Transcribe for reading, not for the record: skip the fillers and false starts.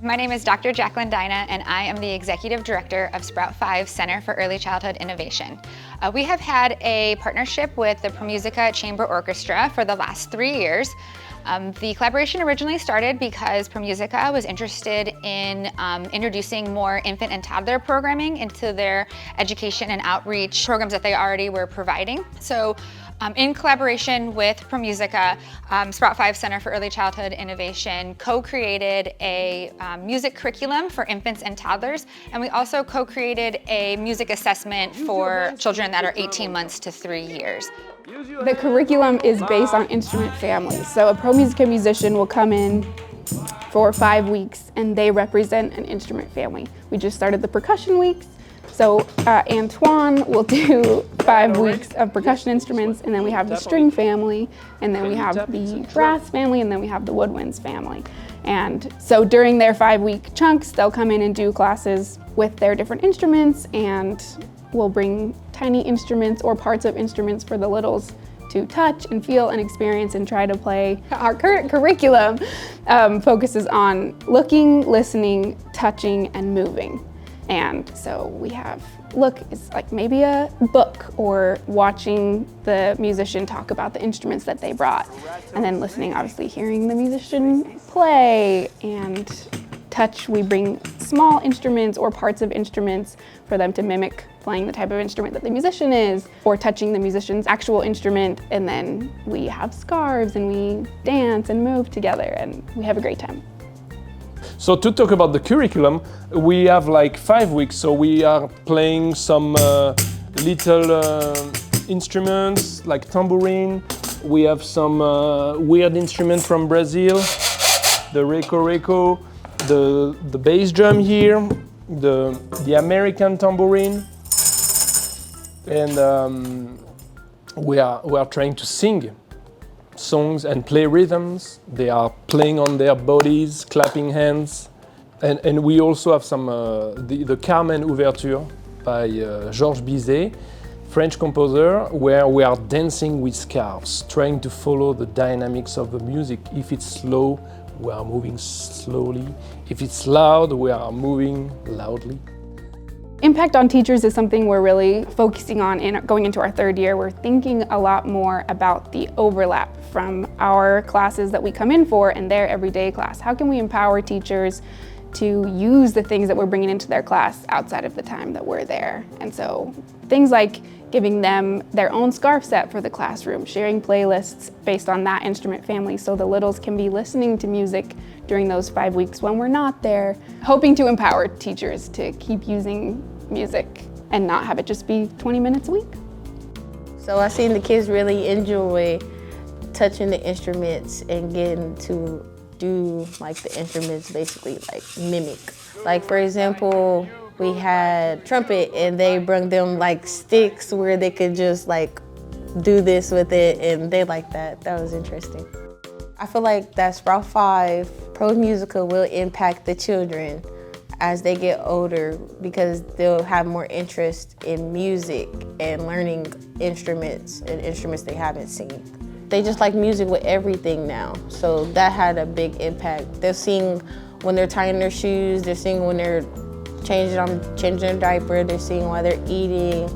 My name is Dr. Jacqueline Dyna, and I am the Executive Director of Sprout 5 Center for Early Childhood Innovation. We have had a partnership with the ProMusica Chamber Orchestra for the last 3 years. The collaboration originally started because ProMusica was interested in introducing more infant and toddler programming into their education and outreach programs that they already were providing. So in collaboration with ProMusica, Sprout 5 Center for Early Childhood Innovation co-created a music curriculum for infants and toddlers, and we also co-created a music assessment for children that are 18 months to 3 years. The curriculum is based on instrument families. So a ProMusica musician will come in for 5 weeks and they represent an instrument family. We just started the percussion weeks. So Antoine will do 5 weeks of percussion instruments, and then we have the string family, and then we have the brass family, and then we have the woodwinds family. And so during their 5-week chunks, they'll come in and do classes with their different instruments, and we'll bring tiny instruments or parts of instruments for the littles to touch and feel and experience and try to play. Our current curriculum focuses on looking, listening, touching, and moving. And so we have, look, it's like maybe a book, or watching the musician talk about the instruments that they brought. And then listening, obviously hearing the musician play. And touch, we bring small instruments or parts of instruments for them to mimic playing the type of instrument that the musician is, or touching the musician's actual instrument. And then we have scarves and we dance and move together, and we have a great time. So to talk about the curriculum, we have like 5 weeks, so we are playing some little instruments like tambourine. We have some weird instrument from Brazil, the reco, the bass drum here, the American tambourine, and we are trying to sing songs and play rhythms. They are playing on their bodies, clapping hands. And we also have some, the Carmen Ouverture by Georges Bizet, French composer, where we are dancing with scarves, trying to follow the dynamics of the music. If it's slow, we are moving slowly. If it's loud, we are moving loudly. Impact on teachers is something we're really focusing on going into our 3rd year. We're thinking a lot more about the overlap from our classes that we come in for and their everyday class. How can we empower teachers to use the things that we're bringing into their class outside of the time that we're there? And so things like giving them their own scarf set for the classroom, sharing playlists based on that instrument family so the littles can be listening to music during those 5 weeks when we're not there, hoping to empower teachers to keep using music and not have it just be 20 minutes a week. So I've seen the kids really enjoy touching the instruments and getting to do like the instruments basically like mimic. Like for example, we had trumpet and they brought them like sticks where they could just like do this with it, and they like that. That was interesting. I feel like that Sprout 5 ProMusica will impact the children as they get older, because they'll have more interest in music and learning instruments and instruments they haven't seen. They just like music with everything now, so that had a big impact. They'll sing when they're tying their shoes, they're singing when they're changing their diaper, they're singing while they're eating.